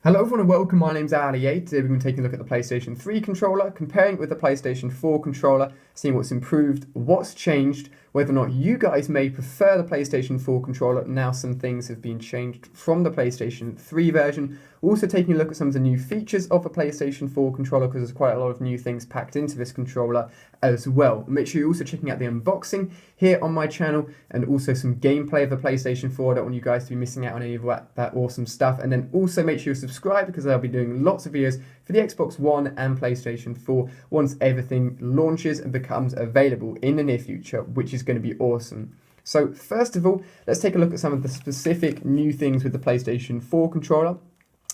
Hello everyone and welcome, my name's Ali8. Today we're going to take a look at the PlayStation 3 controller, comparing it with the PlayStation 4 controller, seeing what's improved, what's changed, whether or not you guys may prefer the PlayStation 4 controller. Now some things have been changed from the PlayStation 3 version. Also taking a look at some of the new features of the PlayStation 4 controller, because there's quite a lot of new things packed into this controller as well. Make sure you're also checking out the unboxing here on my channel and also some gameplay of the PlayStation 4. I don't want you guys to be missing out on any of that awesome stuff. And then also make sure you subscribe, because I'll be doing lots of videos for the Xbox One and PlayStation 4 once everything launches and becomes available in the near future, which is going to be awesome. So first of all, let's take a look at some of the specific new things with the PlayStation 4 controller.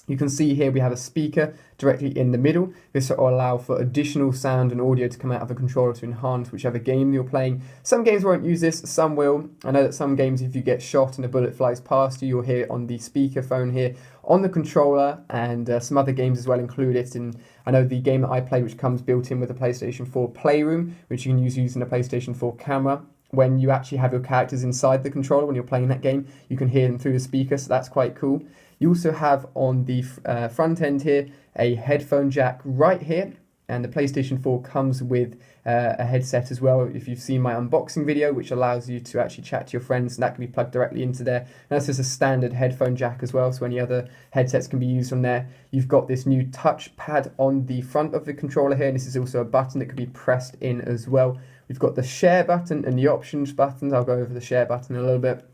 You can see here we have a speaker directly in the middle. This will allow for additional sound and audio to come out of the controller to enhance whichever game you're playing. Some games won't use this, some will. I know that some games, if you get shot and a bullet flies past you, you'll hear it on the speaker phone here on the controller, and some other games as well include it. And I know the game that I play, which comes built in with the PlayStation 4 Playroom, which you can use using a PlayStation 4 camera. When you actually have your characters inside the controller when you're playing that game, you can hear them through the speaker, so that's quite cool. You also have on the front end here a headphone jack right here, and the PlayStation 4 comes with a headset as well, if you've seen my unboxing video, which allows you to actually chat to your friends, and that can be plugged directly into there. And that's just a standard headphone jack as well, so any other headsets can be used from there. You've got this new touch pad on the front of the controller here, and this is also a button that can be pressed in as well. We've got the share button and the options buttons. I'll go over the share button in a little bit.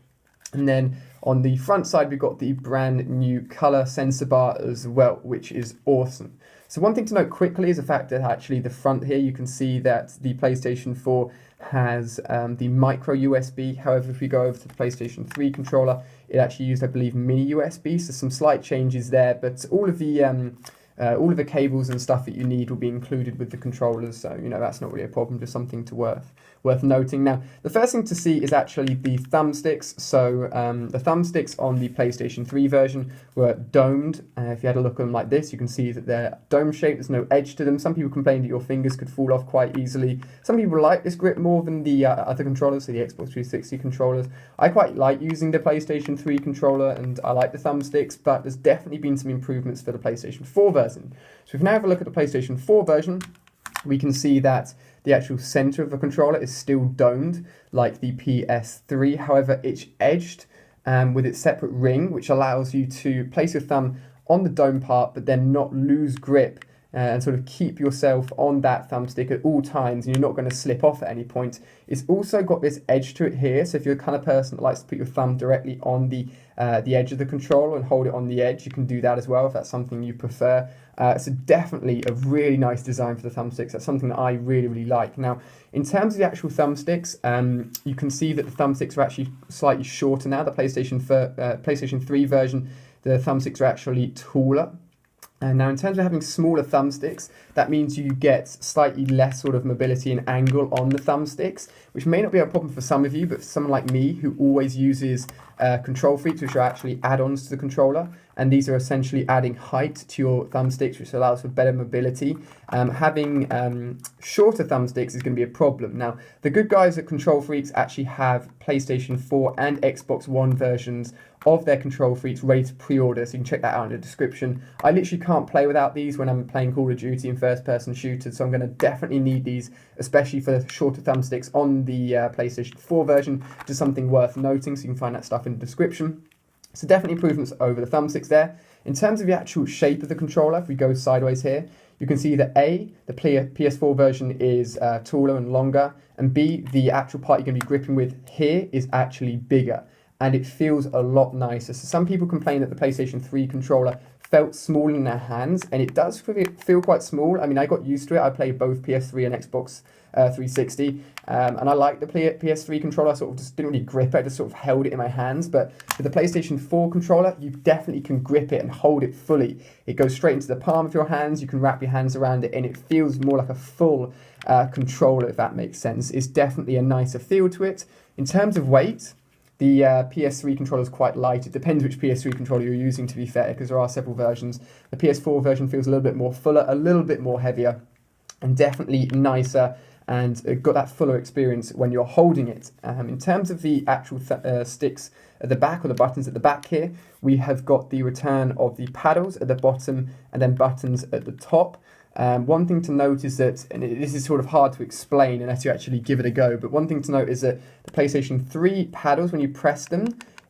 And then on the front side, we've got the brand new color sensor bar as well, which is awesome. So one thing to note quickly is the fact that actually the front here, you can see that the PlayStation 4 has the micro USB. However, if we go over to the PlayStation 3 controller, it actually used, I believe, mini USB. So some slight changes there, but all of the cables and stuff that you need will be included with the controllers, so that's not really a problem, just something to worth noting. Now, the first thing to see is actually the thumbsticks. So the thumbsticks on the PlayStation 3 version were domed. If you had a look at them like this, you can see that they're dome shaped, there's no edge to them. Some people complained that your fingers could fall off quite easily. Some people like this grip more than the other controllers, so the Xbox 360 controllers. I quite like using the PlayStation 3 controller, and I like the thumbsticks, but there's definitely been some improvements for the PlayStation 4 version. So if we now have a look at the PlayStation 4 version, we can see that the actual center of the controller is still domed like the PS3. However, it's edged with its separate ring, which allows you to place your thumb on the dome part, but then not lose grip and sort of keep yourself on that thumbstick at all times, and you're not going to slip off at any point. It's also got this edge to it here, so if you're the kind of person that likes to put your thumb directly on the edge of the controller and hold it on the edge, you can do that as well if that's something you prefer. So definitely a really nice design for the thumbsticks. That's something that I really, really like. Now, in terms of the actual thumbsticks, you can see that the thumbsticks are actually slightly shorter now. The PlayStation 3 version, the thumbsticks are actually taller. And now in terms of having smaller thumbsticks, that means you get slightly less sort of mobility and angle on the thumbsticks, which may not be a problem for some of you, but for someone like me who always uses control freaks, which are actually add-ons to the controller, and these are essentially adding height to your thumbsticks, which allows for better mobility. Having shorter thumbsticks is going to be a problem. Now, the good guys at Control Freaks actually have PlayStation 4 and Xbox One versions of their Control Freaks ready to pre-order, so you can check that out in the description. I literally can't play without these when I'm playing Call of Duty and first-person shooters, so I'm going to definitely need these, especially for the shorter thumbsticks on the PlayStation 4 version. Just something worth noting, so you can find that stuff in the description. So definitely improvements over the thumbsticks there. In terms of the actual shape of the controller, if we go sideways here, you can see that A, the PS4 version is taller and longer, and B, the actual part you're going to be gripping with here is actually bigger, and it feels a lot nicer. So some people complain that the PlayStation 3 controller felt small in their hands, and it does feel quite small. I mean, I got used to it. I played both PS3 and Xbox 360, and I like the PS3 controller. I sort of just didn't really grip it, I just sort of held it in my hands. But with the PlayStation 4 controller, you definitely can grip it and hold it fully. It goes straight into the palm of your hands, you can wrap your hands around it, and it feels more like a full controller, if that makes sense. It's definitely a nicer feel to it. In terms of weight, the PS3 controller is quite light. It depends which PS3 controller you're using, to be fair, because there are several versions. The PS4 version feels a little bit more fuller, a little bit more heavier, and definitely nicer and got that fuller experience when you're holding it. In terms of the actual sticks at the back, or the buttons at the back here, we have got the return of the paddles at the bottom and then buttons at the top. One thing to note is that, and this is sort of hard to explain unless you actually give it a go, but one thing to note is that the PlayStation 3 paddles, when you press them,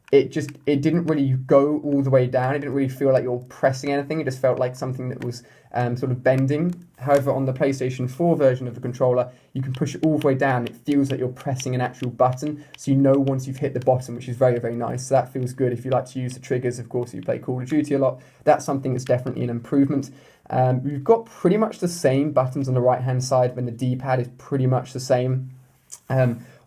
it didn't really go all the way down. It didn't really feel like you're pressing anything. It just felt like something that was sort of bending. However, on the PlayStation 4 version of the controller, you can push it all the way down. It feels like you're pressing an actual button, so you know once you've hit the bottom, which is very, very nice. So that feels good. If you like to use the triggers, of course, if you play Call of Duty a lot, that's something that's definitely an improvement. We've got pretty much the same buttons on the right-hand side when the D-pad is pretty much the same.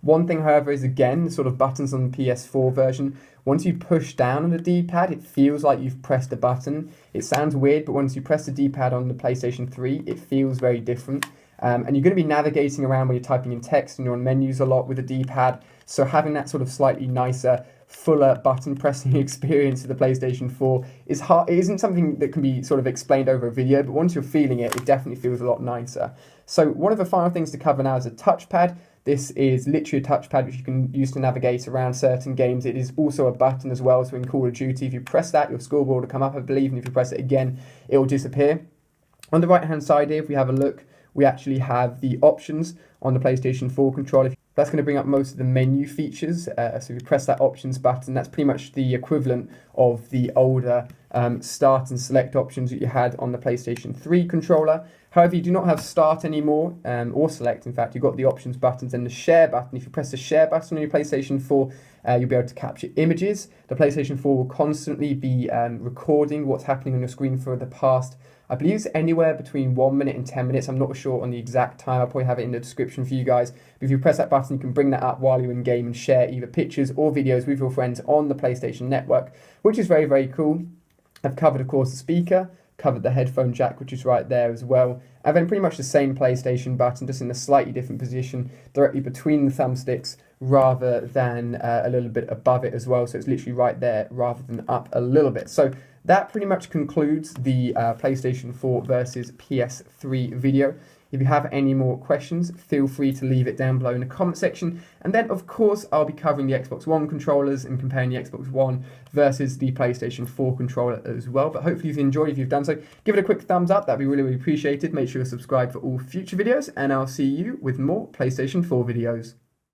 One thing, however, is again, the sort of buttons on the PS4 version. Once you push down on the D-pad, it feels like you've pressed a button. It sounds weird, but once you press the D-pad on the PlayStation 3, it feels very different. And you're going to be navigating around when you're typing in text and you're on menus a lot with the D-pad. So having that sort of slightly nicer, fuller button pressing experience of the PlayStation 4 is hard. It isn't something that can be sort of explained over a video, but once you're feeling it, it definitely feels a lot nicer. So one of the final things to cover now is a touchpad. This is literally a touchpad which you can use to navigate around certain games. It is also a button as well, so in Call of Duty, if you press that, your scoreboard will come up, I believe, and if you press it again, it will disappear. On the right-hand side here, if we have a look, we actually have the options on the PlayStation 4 controller. That's going to bring up most of the menu features. So if you press that options button, that's pretty much the equivalent of the older start and select options that you had on the PlayStation 3 controller. However, you do not have start anymore, or select. In fact, you've got the options buttons and the share button. If you press the share button on your PlayStation 4, you'll be able to capture images. The PlayStation 4 will constantly be recording what's happening on your screen for the past, I believe it's anywhere between 1 minute and 10 minutes. I'm not sure on the exact time. I'll probably have it in the description for you guys. But if you press that button, you can bring that up while you're in game and share either pictures or videos with your friends on the PlayStation Network, which is very, very cool. I've covered, of course, the speaker, covered the headphone jack, which is right there as well. And then pretty much the same PlayStation button, just in a slightly different position, directly between the thumbsticks rather than a little bit above it as well. So it's literally right there rather than up a little bit. So that pretty much concludes the PlayStation 4 versus PS3 video. If you have any more questions, feel free to leave it down below in the comment section. And then, of course, I'll be covering the Xbox One controllers and comparing the Xbox One versus the PlayStation 4 controller as well. But hopefully you've enjoyed. If you've done so, give it a quick thumbs up. That'd be really, really appreciated. Make sure to subscribe for all future videos, and I'll see you with more PlayStation 4 videos.